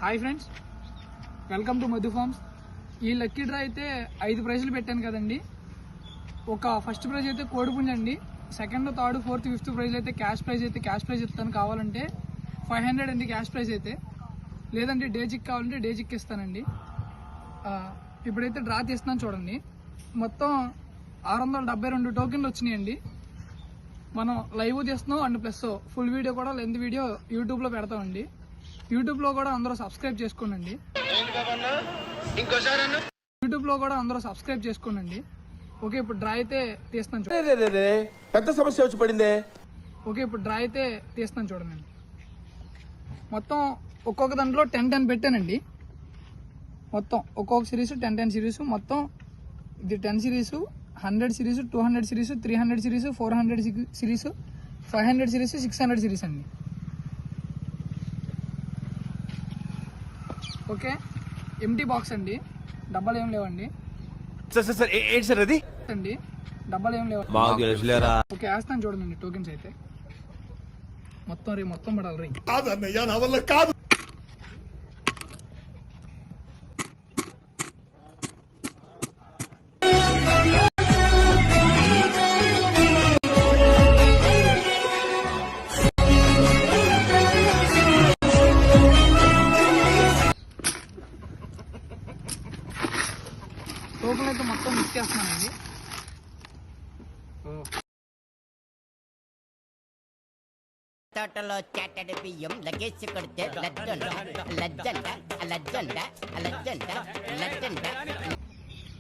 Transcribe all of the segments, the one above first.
Hi friends, welcome to Madhu farms. ఈ lucky draw అయితే 5 ప్రైజులు పెట్టాను కదండి. ఒక ఫస్ట్ ప్రైజ్ అయితే కోడిపుంజ అండి, second, third, fourth, fifth prize అయితే క్యాష్ ప్రైజ్ ఇస్తాను. కావాలంటే 500 అండి క్యాష్ ప్రైజ్ అయితే, లేదంటే డేజిక్ కావాలంటే డేజిక్ ఇస్తానండి. ఇప్పుడైతే డ్రా తీస్తున్నాను చూడండి. మొత్తం 672 టోకెన్లు వచ్చినాయండి. మనం లైవ్ తీస్తున్నాం అండ్ ప్లస్ ఫుల్ వీడియో కూడా లెంత్ వీడియో యూట్యూబ్లో పెడతామండి. యూట్యూబ్లో కూడా అందరూ సబ్స్క్రైబ్ చేసుకోనండి. ఓకే, ఇప్పుడు డ్రా అయితే తీస్తాను చూడండి. పెద్ద సమస్య వచ్చి పడిందే. ఓకే, ఇప్పుడు డ్రా అయితే తీస్తాను చూడండి. మొత్తం ఒక్కొక్క దాంట్లో 10 పెట్టానండి. మొత్తం ఒక్కొక్క సిరీస్ 10 సిరీస్. మొత్తం ఇది 10 series, 100 series, 200 series, 300 series, 400 series, 500 series, 600 series అండి. ఓకే, ఎంటీ బాక్స్ అండి, డబ్బాలు ఏం లేవండి. అండి డబ్బాలు ఏం లేవు. ఓకే, వేస్తాను చూడండి టోకెన్స్ అయితే. మొత్తం పడాలి కాదు. టోకెన్ అయితే మొత్తం మిక్స్ చేస్తున్నానండి. తోటలో చాటడి బియ్యం లగేసి కొడితే లజ్జండ.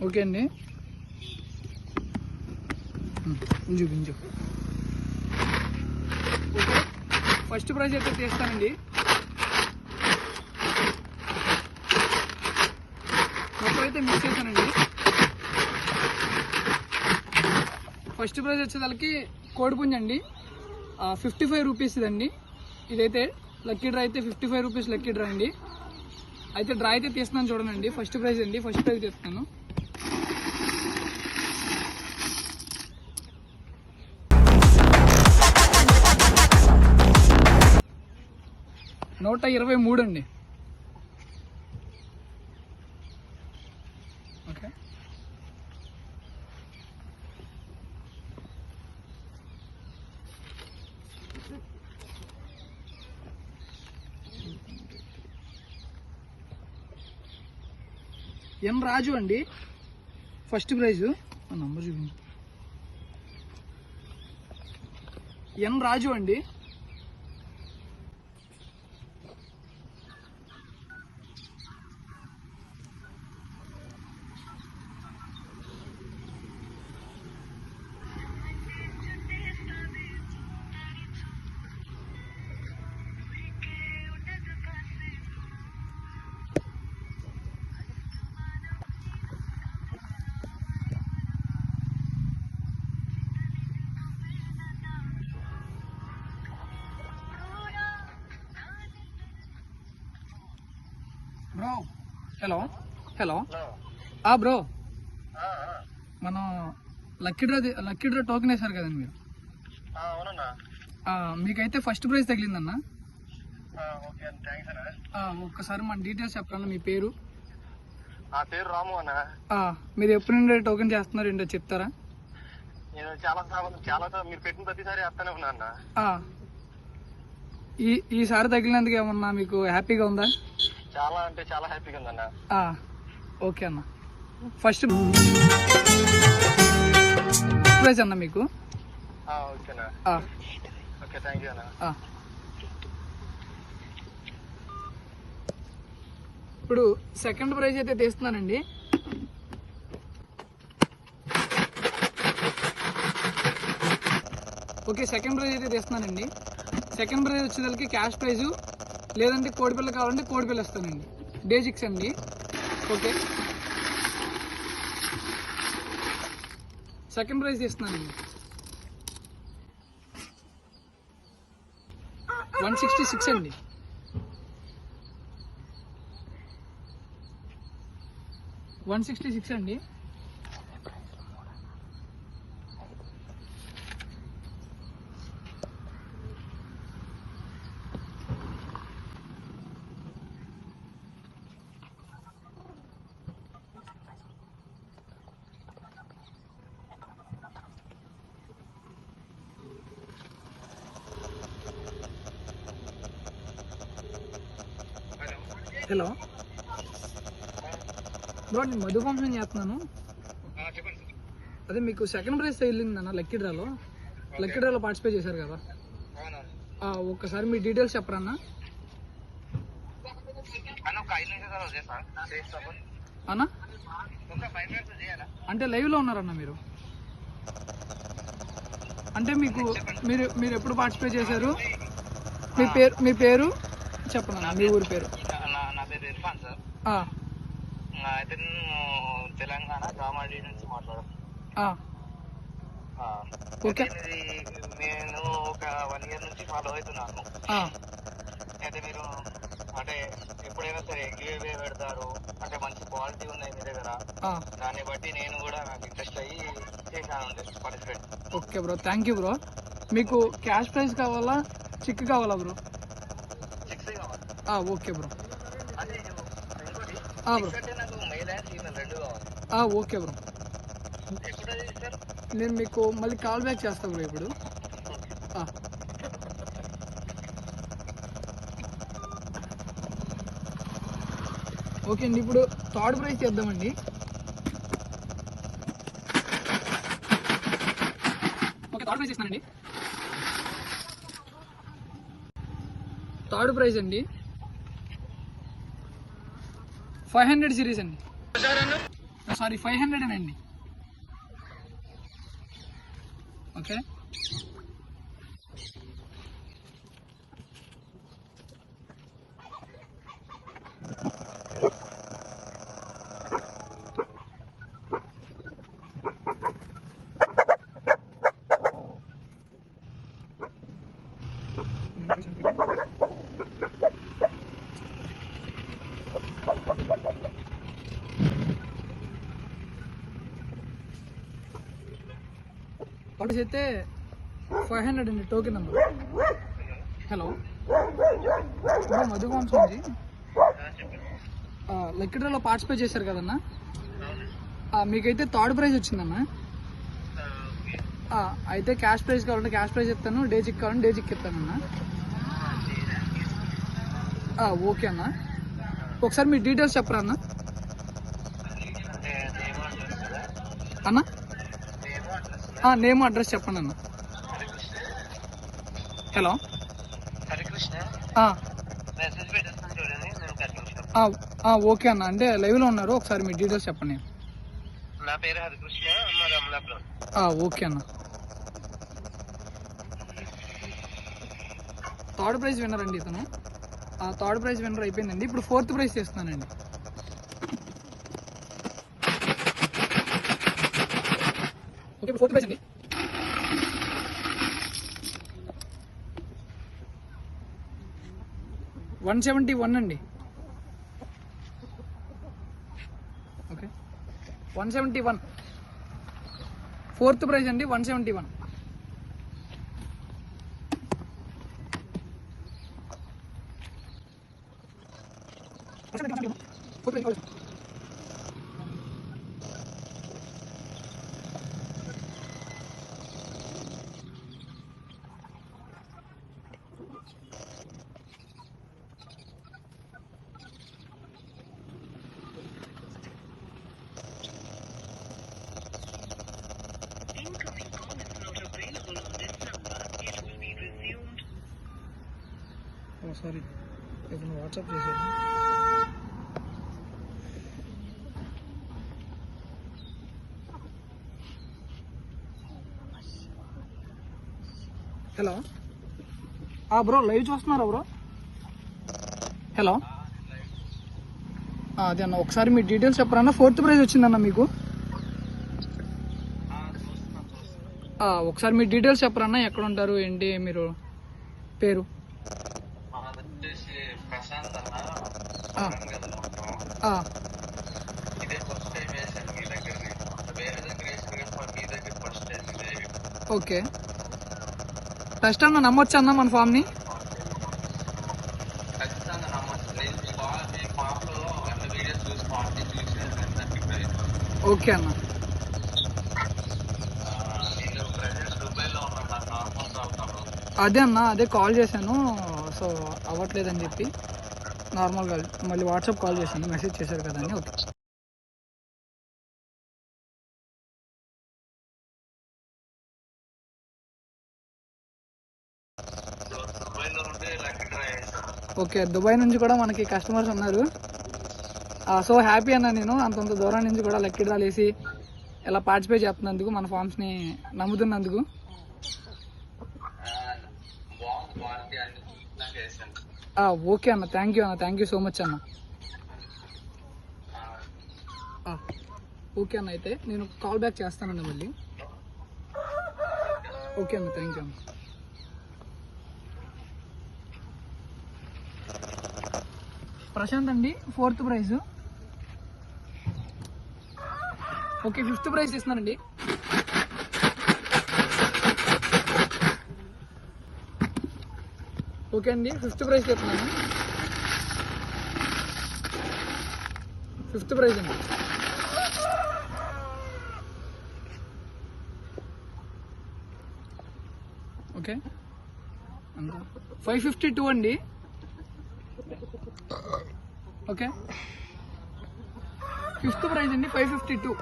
ఓకే అండి, ఇంజు ఓకే, ఫస్ట్ ప్రైజ్ అయితే తీస్తానండి. మొత్తం అయితే మిక్స్ చేశానండి. ఫస్ట్ ప్రైజ్ వచ్చేదానికి కోడిపుంజ అండి, 55 రూపీస్ ఇదండి. ఇదైతే లక్కీ డ్రా అయితే 55 రూపీస్ లక్కీ డ్రా అండి. అయితే డ్రా అయితే తీస్తున్నాను చూడండి. ఫస్ట్ ప్రైజ్ అండి, ఫస్ట్ ప్రైజ్ తీస్తున్నాను. $123 అండి. ఓకే, ఎం రాజు అండి ఫస్ట్ ప్రైజ్. నంబర్ చూపించు. ఎం రాజు అండి. బ్రో, హలో బ్రో, మనం లక్కీ డ్రా టోకెన్ వేశారు కదండి మీరు. మీకైతే ఫస్ట్ ప్రైజ్ తగిలిందన్న. ఒక్కసారి మన డీటెయిల్స్ చెప్పాలన్నా. మీ పేరు? రాము అన్న. మీరు ఎప్పుడు నుండి టోకెన్ చేస్తున్నారు ఏంటో చెప్తారా? నేను చాలా మీరు పెట్టిన ప్రతిసారి వేస్తానే ఉన్నా అన్న. ఈసారి తగిలినందుకు ఏమన్నా మీకు హ్యాపీగా ఉందా? చాలా అంటే చాలా హ్యాపీగా ఉందన్న. ఓకే అన్న, ఫస్ట్ ప్రైజ్ అన్న మీకు. ఓకేనా, ఓకే, థ్యాంక్ యూ అన్న. ఇప్పుడు సెకండ్ ప్రైజ్ అయితే తీస్తున్నానండి. ఓకే, సెకండ్ ప్రైజ్ అయితే తీస్తున్నానండి. సెకండ్ ప్రైజ్ వచ్చేదానికి క్యాష్ ప్రైజు, లేదంటే కోడిపిల్ల కావాలంటే కోడిపిల్ల ఇస్తానండి. డేజిక్స్ అండి. Okay, second prize తీస్తున్నానండి. 166 అండి. $166 అండి. హలో బ్రో, నేను మధు ఫంక్షన్ చేస్తున్నాను. చెప్పండి. అదే మీకు సెకండ్ ప్రైజ్ వెళ్ళిందన్న లక్కీ డ్రాలో పార్టిసిపేట్ చేశారు కదా. ఒక్కసారి మీ డీటెయిల్స్ చెప్పరా అన్న. అన్న అంటే లైవ్లో ఉన్నారన్న మీరు? అంటే మీకు మీరు ఎప్పుడు పార్టిసిపేట్ చేశారు? మీ పేరు చెప్పండి అన్న, మీ ఊరి పేరు. నా పేరు ఇర్ఫాన్ సార్. అయితే నేను తెలంగాణ కామారెడ్డి నుంచి మాట్లాడుతున్నాను. ఓకే. నేను ఒక 1 year నుంచి ఫాలో అవుతున్నాను. అయితే మీరు అంటే ఎప్పుడైనా సరే గివ్ అవే పెడతారు, అంటే మంచి క్వాలిటీ ఉన్నాయి మీ దగ్గర, దాన్ని బట్టి నేను కూడా నాకు ఇంట్రెస్ట్ అయ్యి చేశాను participate. Okay bro, thank you bro. మీకు క్యాష్ ప్రైజ్ కావాలా, చిక్ కావాలా బ్రో? 6 కావాలి. Okay bro. అదే ఇంకోటి బ్రో, అంటే నాకు మెయిల్ అండ్ ఫీమేల్ 2 కావాలి. Okay bro. ఎప్పుడు సార్? నేను మీకు మళ్ళీ కాల్ బ్యాక్ చేస్తాను బ్రో ఇప్పుడు. ఓకే అండి, ఇప్పుడు థర్డ్ ప్రైజ్ చేద్దామండి. ఓకే, థర్డ్ ప్రైజ్ ఇస్తానండి. థర్డ్ ప్రైజ్ అండి 500 సిరీస్ అండి. సారీ 500 అండి. ఓకే, ఆర్డర్ అయితే 500 అండి token number. Hello Madhu farms నుంచి లక్కీ డ్రాలో పార్టిసిపేట్ చేశారు కదన్నా. మీకైతే థర్డ్ ప్రైజ్ వచ్చిందన్న. అయితే క్యాష్ ప్రైజ్ కావాలంటే క్యాష్ ప్రైజ్ ఇస్తాను, డే చిక్ కావాలంటే డే చిక్ ఇస్తానన్నా. ఓకే అన్న, ఒకసారి మీ డీటెయిల్స్ చెప్పరా అన్న. అన్న నేమ్ అడ్రస్ చెప్పండి అన్న. హలో ఓకే అన్న, అంటే లైవ్లో ఉన్నారు, ఒకసారి మీ డీటెయిల్స్ చెప్పండి. నా పేరు హరికృష్ణ. ఓకే అన్న. థర్డ్ ప్రైజ్ విన్నర్ అండి ఇతను. థర్డ్ ప్రైజ్ విన్నర్ అయిపోయిందండి. ఇప్పుడు ఫోర్త్ ప్రైజ్ చేస్తున్నానండి. ఓకే, ఫోర్త్ ప్రైజ్ అండి. $171 అండి. ఓకే, 171 ఫోర్త్ ప్రైజ్ అండి. 171. సారీ, ఏదైనా వాట్సాప్ చేశారు. హలో బ్రో, లైవ్ చూస్తున్నారా బ్రో? హలో అదే అన్న, ఒకసారి మీ డీటెయిల్స్ చెప్పరా. ఫోర్త్ ప్రైజ్ వచ్చిందన్న మీకు. ఒకసారి మీ డీటెయిల్స్ చెప్పరా, ఎక్కడ ఉంటారు ఏంటి మీరు పేరు? ఓకే, ఫస్ట్ అన్న నమ్మొచ్చా అన్న మన ఫామ్ని? ఓకే అన్న. అదే అన్న, అదే కాల్ చేశాను, సో అవ్వట్లేదని చెప్పి. నార్మల్గా మళ్ళీ వాట్సాప్ కాల్ చేశాను, మెసేజ్ చేశారు కదా అని. ఓకే. ఓకే, దుబాయ్ నుంచి కూడా మనకి కస్టమర్స్ ఉన్నారు. సో హ్యాపీ అన్న, నేను అంతంత దూరం నుంచి కూడా లక్కీ డ్రాలు వేసి ఇలా పార్టిసిపేట్ చేస్తున్నందుకు, మన ఫామ్స్ని నమ్ముతున్నందుకు. ఓకే అన్న, థ్యాంక్ యూ అన్న, థ్యాంక్ యూ సో మచ్ అన్న. ఓకే అన్న, అయితే నేను కాల్ బ్యాక్ చేస్తానండి మళ్ళీ. ఓకే అన్న, థ్యాంక్ యూ అన్న. ప్రశాంత్ అండి, 4th prize. Okay, 5th prize ఇస్తున్నానండి. ఓకే అండి, 5th ప్రైజ్ చెప్తున్నాను. 5th ప్రైజ్ అండి. ఓకే, 552 అండి. ఓకే, 5th ప్రైజ్ అండి, 552.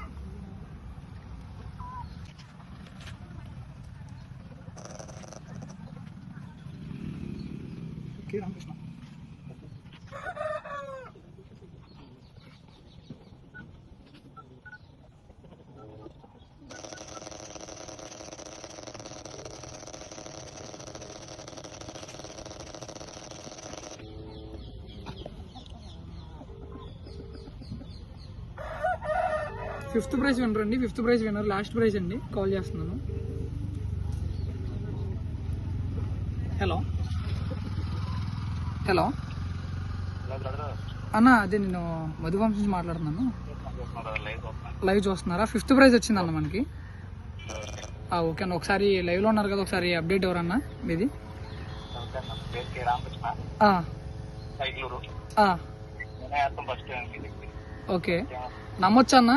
Okay Ramakrishna. Fifth prize winner అండి, 5th prize winner, last prize అండి. కాల్ చేస్తున్నాను. హలో హలో అన్న, అదే నేను మధువంశం నుంచి మాట్లాడుతున్నాను. లైవ్ చూస్తున్నారా? 5th ప్రైజ్ వచ్చిందన్న మనకి. ఓకే అన్న, ఒకసారి లైవ్లో ఉన్నారు కదా, ఒకసారి అప్డేట్ ఎవరన్నా మీది? ఓకే, నమ్మొచ్చా అన్న?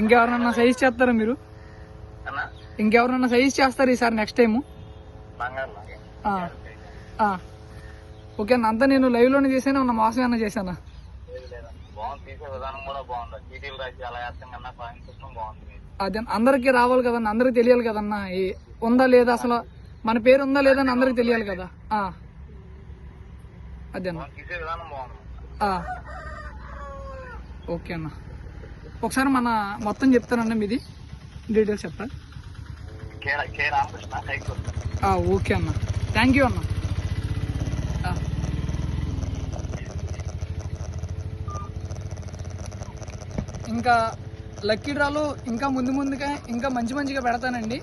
ఇంకెవరన్నా సజెస్ట్ చేస్తారా మీరు? ఇంకెవరన్నా సజెస్ట్ చేస్తారు ఈసారి నెక్స్ట్ టైము? ఓకే అన్న, అంతా నేను లైవ్లోనే చేశాను, ఉన్న మోసం ఏమన్నా చేశానా? అదే అందరికీ రావాలి కదన్న, అందరికి తెలియాలి కదన్నా ఉందా లేదా, అసలు మన పేరు ఉందా లేదా అని అందరికి తెలియాలి కదా. అదే అన్న. ఓకే అన్న, ఒకసారి మన మొత్తం చెప్తానన్నా, మీది డీటెయిల్స్ చెప్తా. ఓకే అన్న, థ్యాంక్ యూ అన్న. ఇంకా లక్కీ డ్రాలు ఇంకా ముందుగా ఇంకా మంచిగా పెడతానండి.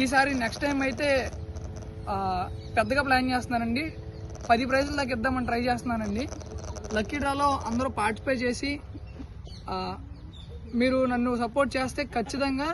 ఈసారి నెక్స్ట్ టైం అయితే పెద్దగా ప్లాన్ చేస్తున్నానండి. 10 ప్రైజుల దాకా ఇద్దామని ట్రై చేస్తున్నానండి. లక్కీ డ్రాలో అందరూ పార్టిసిపేట్ చేసి మీరు నన్ను సపోర్ట్ చేస్తే ఖచ్చితంగా